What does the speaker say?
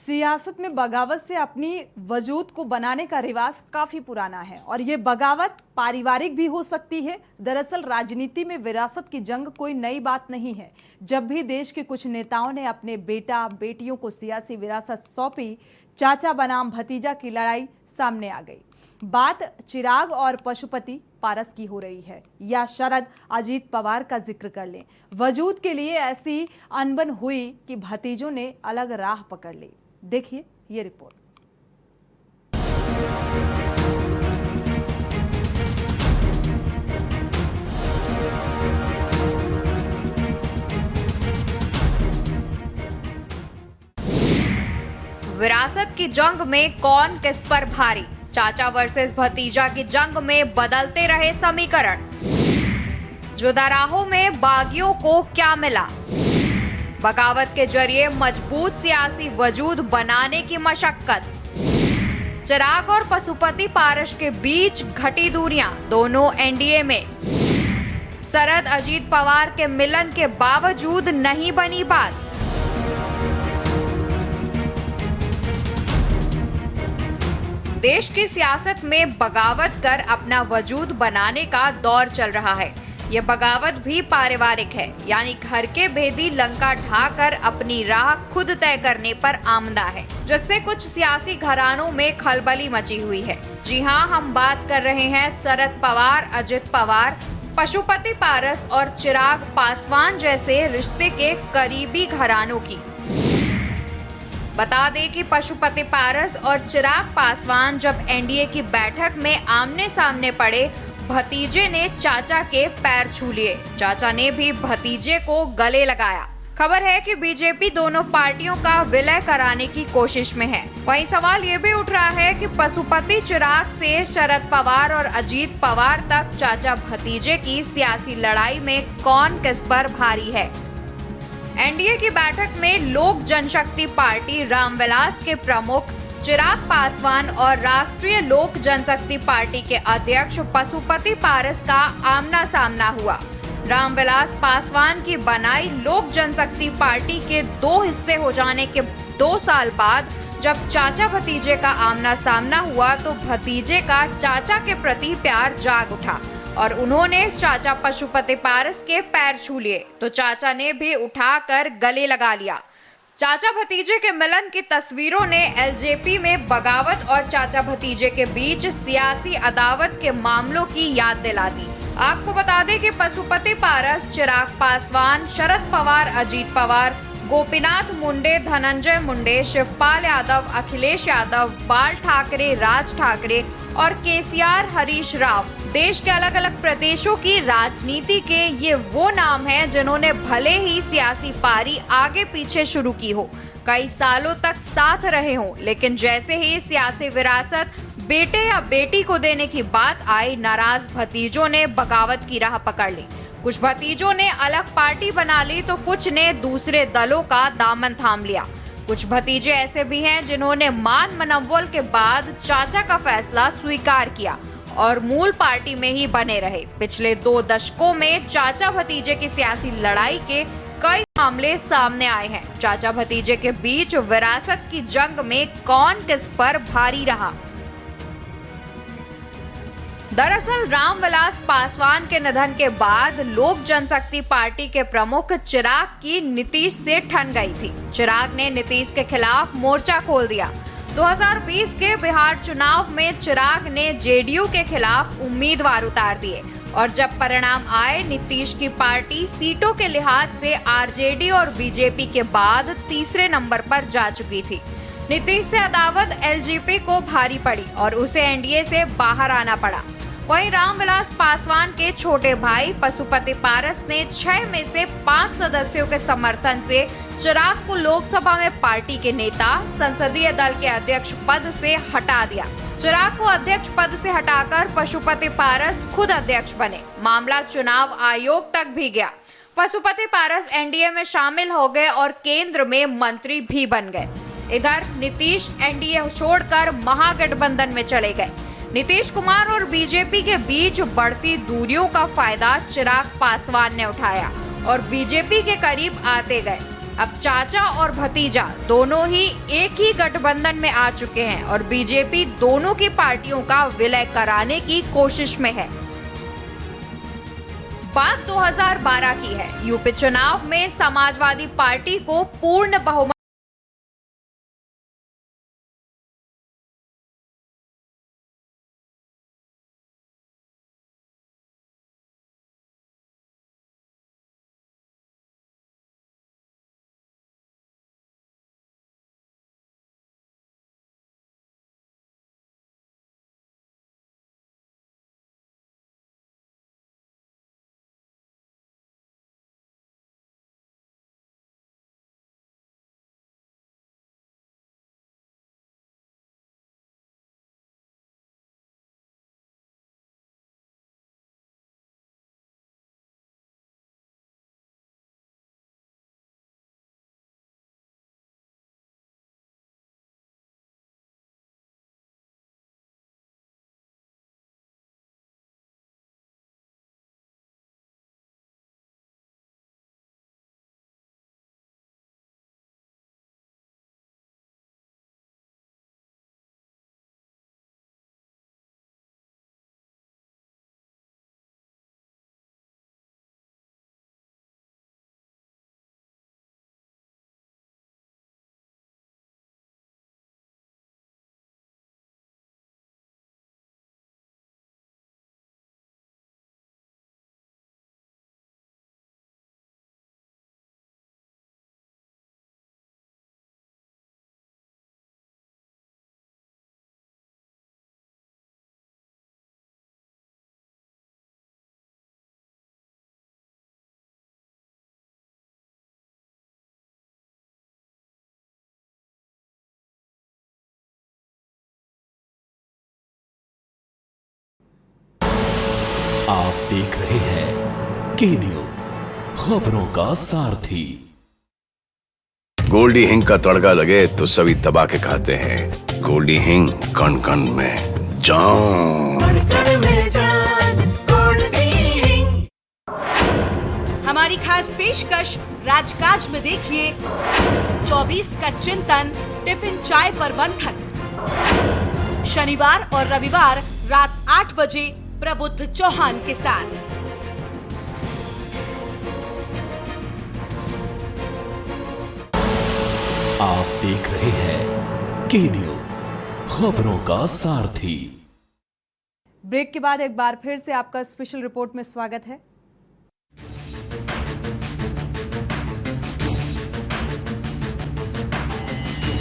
सियासत में बगावत से अपनी वजूद को बनाने का रिवाज काफी पुराना है और ये बगावत पारिवारिक भी हो सकती है। दरअसल राजनीति में विरासत की जंग कोई नई बात नहीं है। जब भी देश के कुछ नेताओं ने अपने बेटा बेटियों को सियासी विरासत सौंपी, चाचा बनाम भतीजा की लड़ाई सामने आ गई। बात चिराग और पशुपति पारस की हो रही है या शरद अजीत पवार का जिक्र कर लें। वजूद के लिए ऐसी अनबन हुई कि भतीजों ने अलग राह पकड़ ली। देखिए ये रिपोर्ट। विरासत की जंग में कौन किस पर भारी, चाचा वर्सेस भतीजा की जंग में बदलते रहे समीकरण। जुदाराहों में बागियों को क्या मिला, बगावत के जरिए मजबूत सियासी वजूद बनाने की मशक्कत। चिराग और पशुपति पारस के बीच घटी दूरियां, दोनों एनडीए में। शरद अजीत पवार के मिलन के बावजूद नहीं बनी बात। देश की सियासत में बगावत कर अपना वजूद बनाने का दौर चल रहा है। ये बगावत भी पारिवारिक है, यानी घर के भेदी लंका ढाकर अपनी राह खुद तय करने पर आमदा है, जिससे कुछ सियासी घरानों में खलबली मची हुई है। जी हाँ, हम बात कर रहे हैं शरद पवार, अजित पवार, पशुपति पारस और चिराग पासवान जैसे रिश्ते के करीबी घरानों की। बता दें कि पशुपति पारस और चिराग पासवान जब एनडीए की बैठक में आमने सामने पड़े, भतीजे ने चाचा के पैर छू लिए। चाचा ने भी भतीजे को गले लगाया। खबर है कि बीजेपी दोनों पार्टियों का विलय कराने की कोशिश में है। वहीं सवाल ये भी उठ रहा है कि पशुपति चिराग से शरद पवार और अजीत पवार तक चाचा भतीजे की सियासी लड़ाई में कौन किस पर भारी है। एनडीए की बैठक में लोक जनशक्ति पार्टी रामविलास के प्रमुख चिराग पासवान और राष्ट्रीय लोक जनशक्ति पार्टी के अध्यक्ष पशुपति पारस का आमना सामना हुआ। रामविलास पासवान की बनाई लोक जनशक्ति पार्टी के दो हिस्से हो जाने के 2 साल बाद जब चाचा भतीजे का आमना सामना हुआ तो भतीजे का चाचा के प्रति प्यार जाग उठा और उन्होंने चाचा पशुपति पारस के पैर छू लिए तो चाचा ने भी उठाकर गले लगा लिया। चाचा भतीजे के मिलन की तस्वीरों ने एलजेपी में बगावत और चाचा भतीजे के बीच सियासी अदावत के मामलों की याद दिला दी। आपको बता दें कि पशुपति पारस, चिराग पासवान, शरद पवार, अजीत पवार, गोपीनाथ मुंडे, धनंजय मुंडे, शिवपाल यादव, अखिलेश यादव, बाल ठाकरे, राज ठाकरे और केसीआर हरीश राव देश के अलग अलग प्रदेशों की राजनीति के ये वो नाम हैं जिन्होंने भले ही सियासी पारी आगे पीछे शुरू की हो, कई सालों तक साथ रहे हों, लेकिन जैसे ही सियासी विरासत बेटे या बेटी को देने की बात आई, नाराज भतीजों ने बगावत की राह पकड़ ली। कुछ भतीजों ने अलग पार्टी बना ली तो कुछ ने दूसरे दलों का दामन थाम लिया। कुछ भतीजे ऐसे भी हैं जिन्होंने मान मनव्वल के बाद चाचा का फैसला स्वीकार किया और मूल पार्टी में ही बने रहे। पिछले 2 दशकों में चाचा भतीजे की सियासी लड़ाई के कई मामले सामने आए हैं। चाचा भतीजे के बीच विरासत की जंग में कौन किस पर भारी रहा। दरअसल रामविलास पासवान के निधन के बाद लोक जनशक्ति पार्टी के प्रमुख चिराग की नीतीश से ठन गई थी। चिराग ने नीतीश के खिलाफ मोर्चा खोल दिया। 2020 के बिहार चुनाव में चिराग ने जेडीयू के खिलाफ उम्मीदवार उतार दिए और जब परिणाम आए, नीतीश की पार्टी सीटों के लिहाज से आरजेडी और बीजेपी के बाद तीसरे नंबर पर जा चुकी थी। नीतीश से अदावत एलजेपी को भारी पड़ी और उसे एनडीए से बाहर आना पड़ा। वहीं रामविलास पासवान के छोटे भाई पशुपति पारस ने 6 में से 5 सदस्यों के समर्थन से चिराग को लोकसभा में पार्टी के नेता, संसदीय दल के अध्यक्ष पद से हटा दिया। चिराग को अध्यक्ष पद से हटाकर पशुपति पारस खुद अध्यक्ष बने। मामला चुनाव आयोग तक भी गया। पशुपति पारस एनडीए में शामिल हो गए और केंद्र में मंत्री भी बन गए। इधर नीतीश एनडीए छोड़कर महागठबंधन में चले गए। नीतीश कुमार और बीजेपी के बीच बढ़ती दूरियों का फायदा चिराग पासवान ने उठाया और बीजेपी के करीब आते गए। अब चाचा और भतीजा दोनों ही एक ही गठबंधन में आ चुके हैं और बीजेपी दोनों की पार्टियों का विलय कराने की कोशिश में है। बात 2012 की है। यूपी चुनाव में समाजवादी पार्टी को पूर्ण बहुमत आप देख रहे हैं के न्यूज, खबरों का सारथी। गोल्डी हिंग का तड़का लगे तो सभी दबा के खाते हैं। गोल्डी हिंग कण कण में जान। हमारी खास पेशकश राजकाज में देखिए 24 का चिंतन टिफिन चाय पर बंधन। शनिवार और रविवार रात 8 बजे प्रबुद्ध चौहान के साथ। आप देख रहे हैं के न्यूज, खबरों का सारथी। ब्रेक के बाद एक बार फिर से आपका स्पेशल रिपोर्ट में स्वागत है।